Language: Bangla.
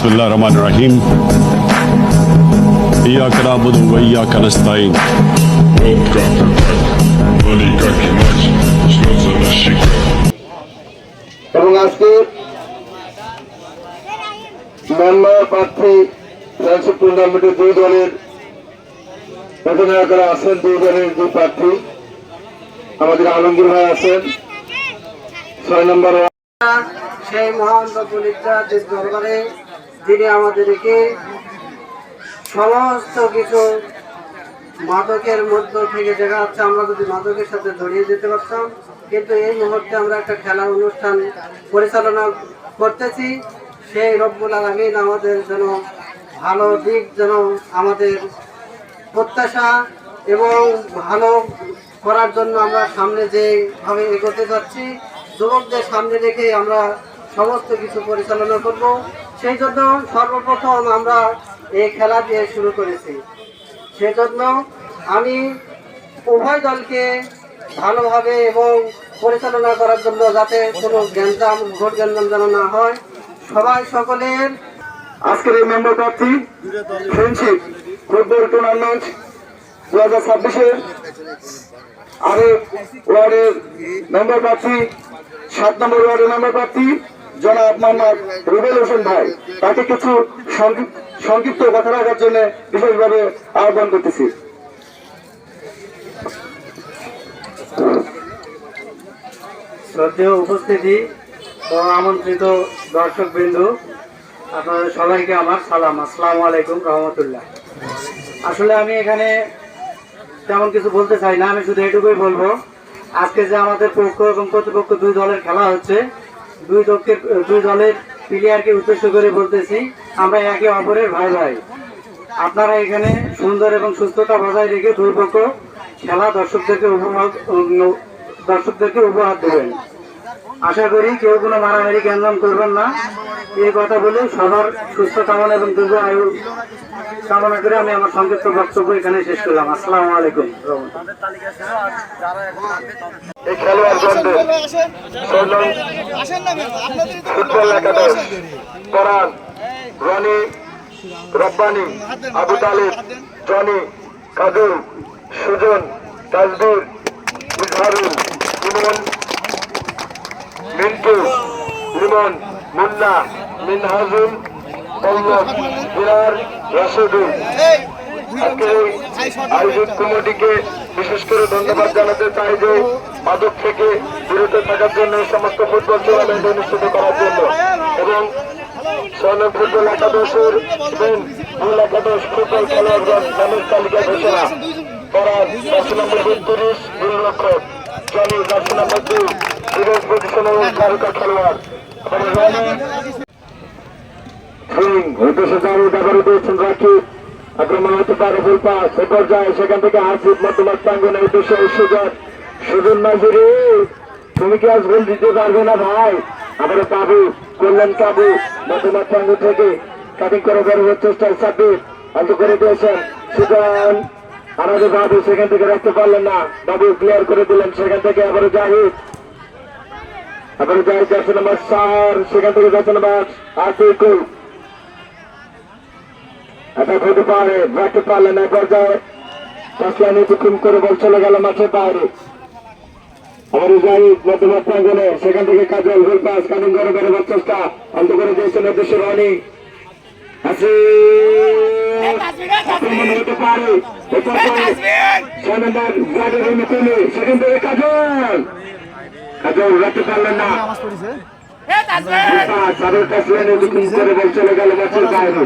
बिस्मिल्लाहिर रहमानिर रहीम इय्याका नअबुदु व इय्याका नस्ताईन এবং আজকে মেম্বার প্রার্থী ফ্রেন্ডশিপ টুর্নামেন্টের দুই দলের অধিনায়করা আছেন। দুই দলের দুই প্রার্থী আমাদের আলমগীর ভাই আছেন ৬ নম্বর সেই মহান রব্বুল ইজ্জাতের দরবারে যিনি আমাদেরকে সমস্ত কিছু মাদকের মধ্য থেকে দেখা যাচ্ছে আমরা যদি মাদকের সাথে জড়িয়ে যেতে পারতাম, কিন্তু এই মুহূর্তে আমরা একটা খেলা অনুষ্ঠান পরিচালনা করতেছি। সেই রব্বুল আলামিন আমাদের যেন ভালো দিক যেন আমাদের প্রত্যাশা এবং ভালো করার জন্য আমরা সামনে যেভাবে এগোতে যাচ্ছি, যুবকদের সামনে রেখে আমরা সমস্ত কিছু পরিচালনা করব। সেই জন্য সর্বপ্রথম আমরা এই খেলা দিয়ে শুরু করেছি। সেজন্য আমি উভয় দলকে ভালোভাবে এবং পরিচালনা করার জন্য যাতে কোনো গ্যাঞ্জাম ভোট গ্যাঞ্জাম যেন না হয়, সবাই সকলের আজকের এই মেম্বার প্রার্থী ফ্রেন্ডশিপ ফুটবল টুর্নামেন্ট 2026-এর আরেক ওয়ার্ডের মেম্বার প্রার্থী 7 নম্বর ওয়ার্ডের মেম্বার প্রার্থী জনাব মোহাম্মদ রুবেল হোসেন ভাই, তাকে কিছু সংক্ষিপ্ত কথা রাখার জন্য বিশেষভাবে আহ্বান করতেছি। শ্রদ্ধেয় উপস্থিতি ও আমন্ত্রিত দর্শক বিন্দু, আপনাদের সবাইকে আমার সালাম, আসসালামু আলাইকুম রহমতুল্লাহ। আসলে আমি এখানে তেমন কিছু বলতে চাই না, আমি শুধু এটুকুই বলবো, আজকে যে আমাদের পক্ষ এবং প্রতিপক্ষ দুই দলের খেলা হচ্ছে, দুই দলের প্লেয়ারকে উদ্দেশ্য করে বলতেছি, আমরা একে অপরের ভাই ভাই। আপনারা এখানে সুন্দর এবং সুস্থতা বজায় রেখে দুই পক্ষ খেলা দর্শকদেরকে উপহার দেবেন। আশা করি কেউ কোনো মারামারি গ্যাঞ্জাম করবেন না, এই কথা বলে সবার সুস্থ কামনা এবং দীর্ঘ আয়ু কামনা করে আমি আমার সংক্ষিপ্ত বক্তব্য এখানে শেষ করলাম। আসসালামু আলাইকুম। এই খেলোয়াড় ফুটবল একাদশ কোরআন, রনি, রব্বানি, আবু তালিব, জনি, কাজু, সুজন, তাজবীর, ইজহারুল, ইমন, মিন্টু, লিমন, মুন্না, মিনহাজুল, পল্লব, বিরার, রাশেদুল। আজকের আয়োজক কমিটিকে বিশেষ করে ধন্যবাদ জানাতে চাই যে মাদক থেকে বিরত থাকার জন্য সমস্ত ফুটবল টুর্নামেন্ট অনুষ্ঠিত করার জন্য, এবং সৈনিক ফুটবল একাদশের মূল একাদশ ফুটবল খেলোয়াড়গণ নামের তালিকা ঘোষণা করার 10 নম্বর 32 গোলরক্ষক, জনি 10 নম্বর 2 বিদেশ পজিশনের তারকা খেলোয়াড়, আক্রমণ হতে পারে ফুল পাস, সে পর্যায়ে সেখান থেকে হাসিব মধ্যমাঠ প্রাঙ্গনে উদ্দেশ্যে সুজন নাজিরি, তুমি কি আজ গোল দিতে পারবে না ভাই? আবারও কাবু করলেন, কাবু মধ্যমাঠ প্রাঙ্গন থেকে কাটিং করে বের হওয়ার চেষ্টায় সাব্বির অন্ত করে দিয়েছেন সুজন, আমাদের বাবু সেখান থেকে রাখতে পারলেন না, বাবু ক্লিয়ার করে দিলেন, সেখান থেকে আবারও জাহিদ 10 নম্বর 4, সেখান থেকে 10 নম্বর আতিকুল অ্যাটাক হতে পারে, রাখতে পারলেন না, পর্যায়ে টাচলাইনে দুকুম করে বল চলে গেল মাঠের বাইরে। আবার জাহিদ মধ্যমাঠ প্রাঙ্গনে, সেখান থেকে কাজল গোল পাস, কাটিং করে বেরোবার চেষ্টা অন্ত করে দিয়েছেন উদ্দেশ্যে রনি, আক্রমণ হতে পারে, সেখান থেকে কাজল রাখতে পারলেন না, টাচলাইনে দুকুম করে বল চলে গেল মাঠের বাইরে।